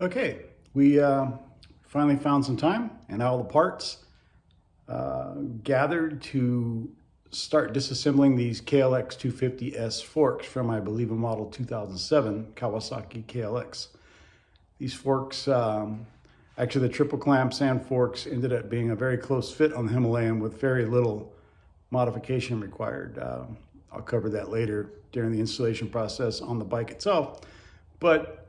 Okay, we finally found some time and all the parts gathered to start disassembling these KLX250S forks from, I believe, a model 2007 Kawasaki KLX. These forks, actually the triple clamp sand forks, ended up being a very close fit on the Himalayan with very little modification required. I'll cover that later during the installation process on the bike itself. But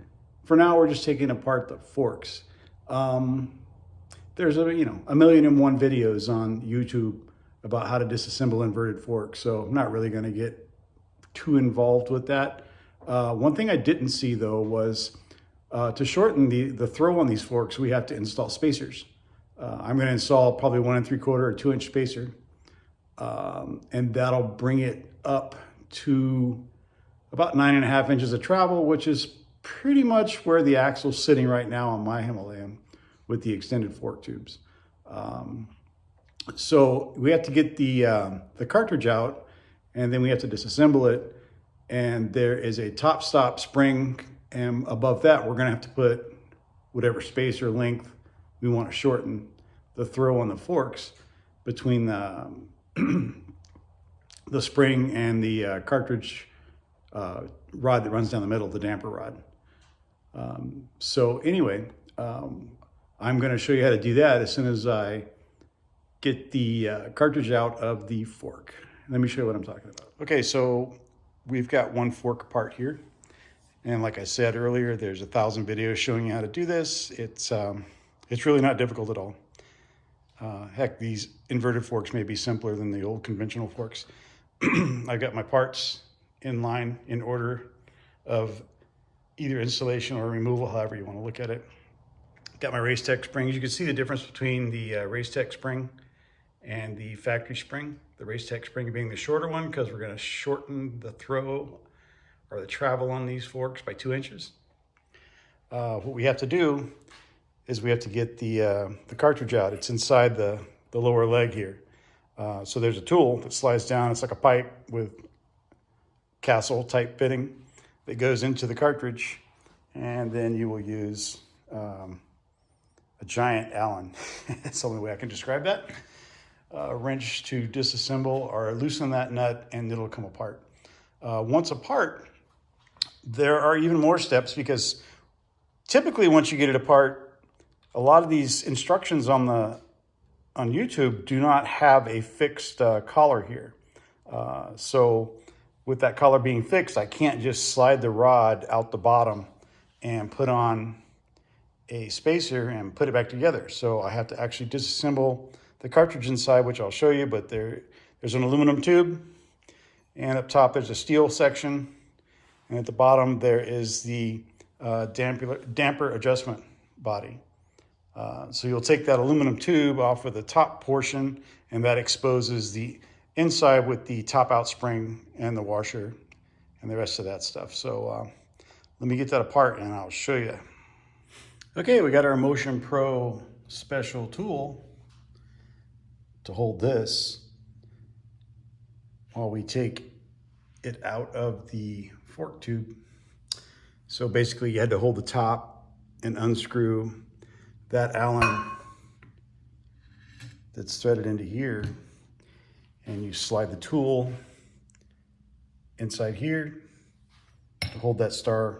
for now, we're just taking apart the forks. There's a million and one videos on YouTube about how to disassemble inverted forks, so I'm not really going to get too involved with that. One thing I didn't see though was to shorten the throw on these forks, we have to install spacers. I'm going to install probably 1 3/4 or 2-inch spacer, and that'll bring it up to about 9.5 inches of travel, which is pretty much where the axle's sitting right now on my Himalayan with the extended fork tubes. So we have to get the cartridge out, and then we have to disassemble it. And there is a top stop spring, and above that, we're gonna have to put whatever spacer length we want to shorten the throw on the forks between the the spring and the cartridge rod that runs down the middle, the damper rod. So anyway, I'm going to show you how to do that as soon as I get the cartridge out of the fork. Let me show you what I'm talking about. Okay, so we've got one fork apart here. And like I said earlier, there's 1,000 videos showing you how to do this. It's really not difficult at all. Heck, these inverted forks may be simpler than the old conventional forks. I've got my parts in line in order of either installation or removal, however you want to look at it. Got my Racetech springs. You can see the difference between the Racetech spring and the factory spring. The Racetech spring being the shorter one because we're going to shorten the throw or the travel on these forks by 2 inches. What we have to do is we have to get the cartridge out. It's inside the lower leg here. So there's a tool that slides down. It's like a pipe with castle type fitting that goes into the cartridge, and then you will use a giant Allen. That's the only way I can describe that. A wrench to disassemble or loosen that nut, and it'll come apart. Once apart, there are even more steps, because typically once you get it apart, a lot of these instructions on YouTube do not have a fixed collar here. So with that collar being fixed, I can't just slide the rod out the bottom and put on a spacer and put it back together. So I have to actually disassemble the cartridge inside, which I'll show you, but there's an aluminum tube, and up top there's a steel section, and at the bottom there is the damper adjustment body. So you'll take that aluminum tube off of the top portion, and that exposes the inside with the top out spring and the washer and the rest of that stuff. So let me get that apart and I'll show you. Okay, we got our Motion Pro special tool to hold this while we take it out of the fork tube. So basically you had to hold the top and unscrew that Allen that's threaded into here, and you slide the tool inside here to hold that star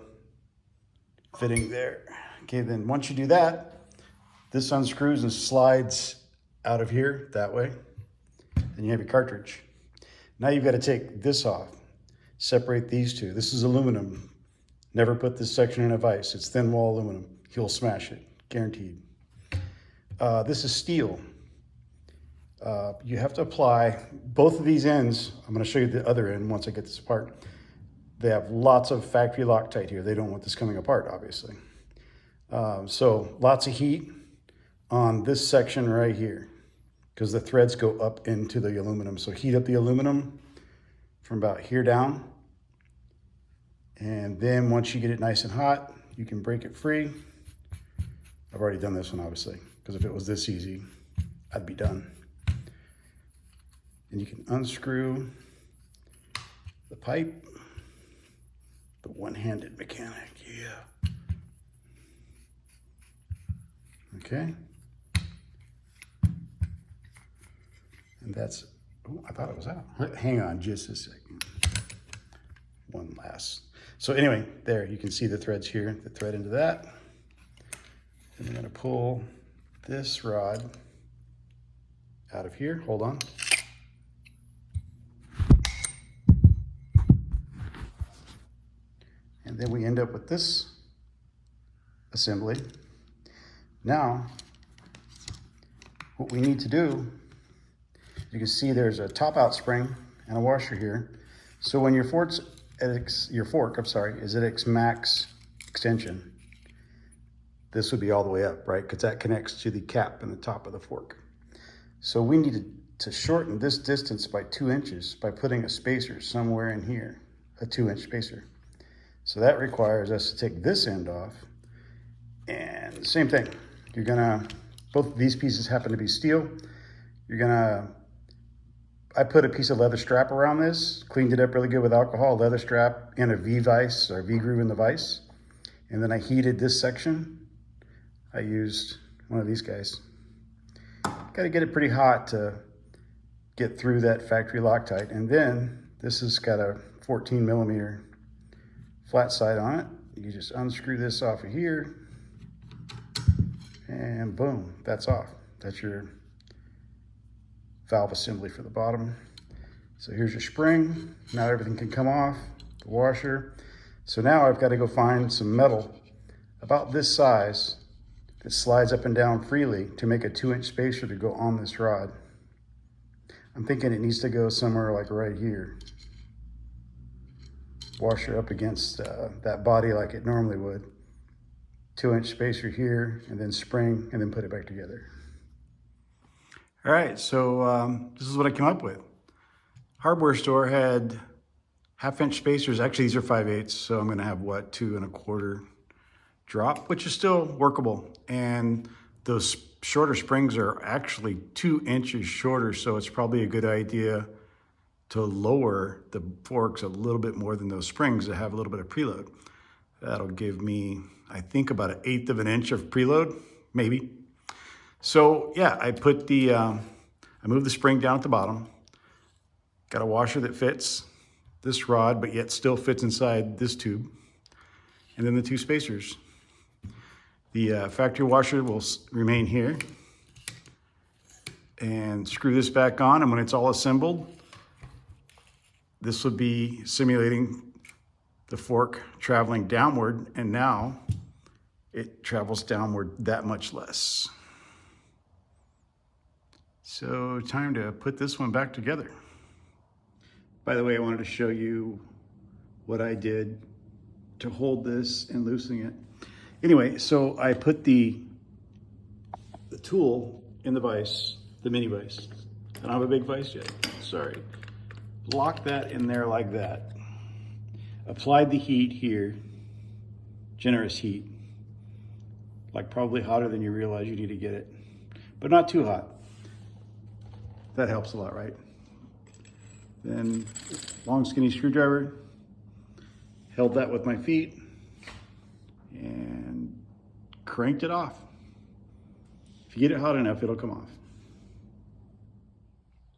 fitting there. Okay, then once you do that, this unscrews and slides out of here that way. Then you have your cartridge. Now you've got to take this off, separate these two. This is aluminum. Never put this section in a vise. It's thin wall aluminum. You'll smash it, guaranteed. This is steel. You have to apply both of these ends. I'm going to show you the other end once I get this apart. They have lots of factory Loctite here. They don't want this coming apart, obviously. So lots of heat on this section right here, because the threads go up into the aluminum. So heat up the aluminum from about here down. And then once you get it nice and hot, you can break it free. I've already done this one, obviously, because if it was this easy, I'd be done. And you can unscrew the pipe. The one-handed mechanic, yeah. Okay. And that's, oh, I thought it was out. Hang on just a second. One last. So anyway, there, you can see the threads here, the thread into that. And I'm gonna pull this rod out of here, hold on. And then we end up with this assembly. Now, what we need to do, you can see there's a top out spring and a washer here. So when your fork is at its max extension, this would be all the way up, right? Because that connects to the cap in the top of the fork. So we need to shorten this distance by 2 inches by putting a spacer somewhere in here, a 2-inch spacer. So that requires us to take this end off, and same thing. You're gonna, both of these pieces happen to be steel. You're gonna, I put a piece of leather strap around this, cleaned it up really good with alcohol, leather strap and a V-vise or V-groove in the vise. And then I heated this section. I used one of these guys. Got to get it pretty hot to get through that factory Loctite. And then this has got a 14 millimeter flat side on it. You just unscrew this off of here and boom, that's off. That's your valve assembly for the bottom. So here's your spring. Now everything can come off, the washer. So now I've got to go find some metal about this size that slides up and down freely to make a 2-inch spacer to go on this rod. I'm thinking it needs to go somewhere like right here. Washer up against that body like it normally would. 2-inch spacer here, and then spring, and then put it back together. All right, so this is what I came up with. Hardware store had 1/2-inch spacers. Actually, these are 5/8, so I'm gonna have what, 2 1/4 drop, which is still workable. And those shorter springs are actually 2 inches shorter, so it's probably a good idea to lower the forks a little bit more than those springs to have a little bit of preload. That'll give me, I think, about 1/8 of an inch of preload, maybe. So yeah, I put the, I moved the spring down at the bottom. Got a washer that fits this rod, but yet still fits inside this tube. And then the 2 spacers. The factory washer will remain here. And screw this back on, and when it's all assembled, this would be simulating the fork traveling downward, and now it travels downward that much less. So time to put this one back together. By the way, I wanted to show you what I did to hold this and loosening it. Anyway, so I put the tool in the vise, the mini vise. I don't have a big vise yet, sorry. Lock that in there like that. Applied the heat here, generous heat, like probably hotter than you realize you need to get it, but not too hot. That helps a lot, right? Then long skinny screwdriver, held that with my feet and cranked it off. If you get it hot enough, it'll come off.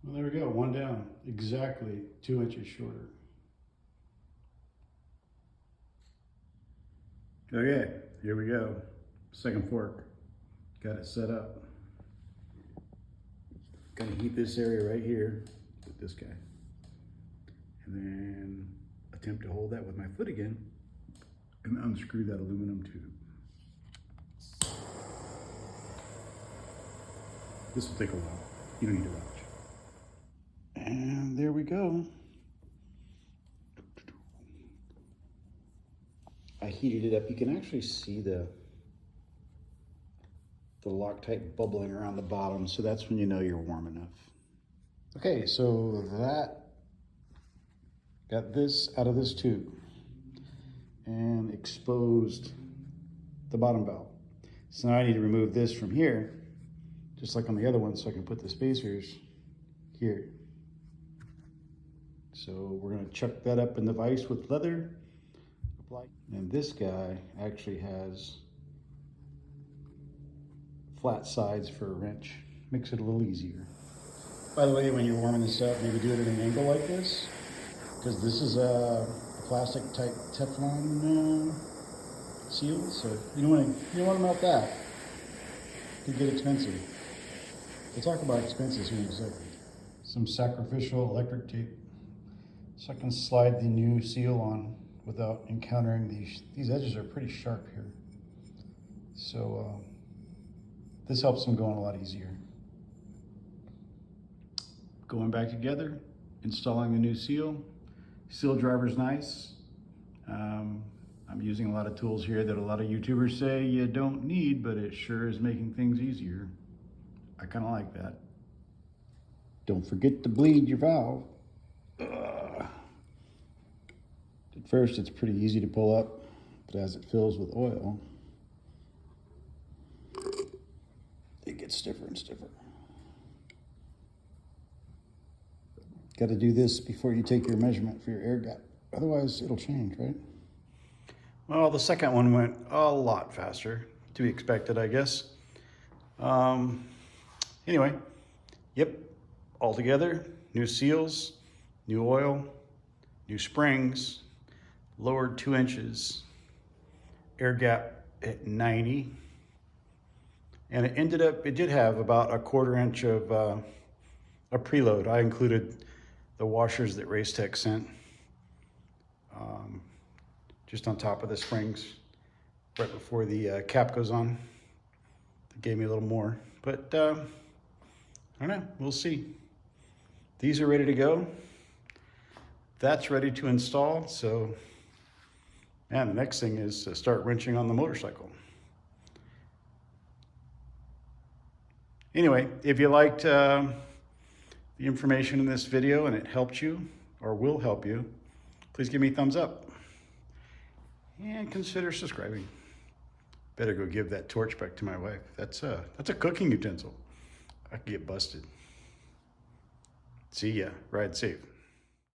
Well, there we go, one down, exactly 2 inches shorter. Okay, here we go. Second fork, got it set up. Gonna heat this area right here with this guy. And then attempt to hold that with my foot again and unscrew that aluminum tube. This will take a while. You don't need to watch. And there we go. I heated it up. You can actually see the Loctite bubbling around the bottom, so that's when you know you're warm enough. Okay, so that got this out of this tube and exposed the bottom valve. So now I need to remove this from here, just like on the other one, so I can put the spacers here. So we're gonna chuck that up in the vise with leather. And this guy actually has flat sides for a wrench. Makes it a little easier. By the way, when you're warming this up, maybe do it at an angle like this, because this is a plastic type Teflon seal, so you don't want to melt that. It could get expensive. We'll talk about expenses here in a second. Some sacrificial electric tape, so I can slide the new seal on without encountering these edges are pretty sharp here. So this helps them go on a lot easier. Going back together, installing the new seal. Seal driver's nice. I'm using a lot of tools here that a lot of YouTubers say you don't need, but it sure is making things easier. I kind of like that. Don't forget to bleed your valve. At first it's pretty easy to pull up, but as it fills with oil, it gets stiffer and stiffer. Got to do this before you take your measurement for your air gap. Otherwise, it'll change, right? Well, the second one went a lot faster. To be expected, I guess. Anyway, yep, all together, new seals, new oil, new springs, lowered 2 inches, air gap at 90. And it did have about a 1/4 inch of a preload. I included the washers that Racetech sent just on top of the springs right before the cap goes on. It gave me a little more, but I don't know, we'll see. These are ready to go. That's ready to install. So, man, the next thing is to start wrenching on the motorcycle. Anyway, if you liked the information in this video and it helped you or will help you, please give me a thumbs up and consider subscribing. Better go give that torch back to my wife. That's a cooking utensil. I could get busted. See ya. Ride safe.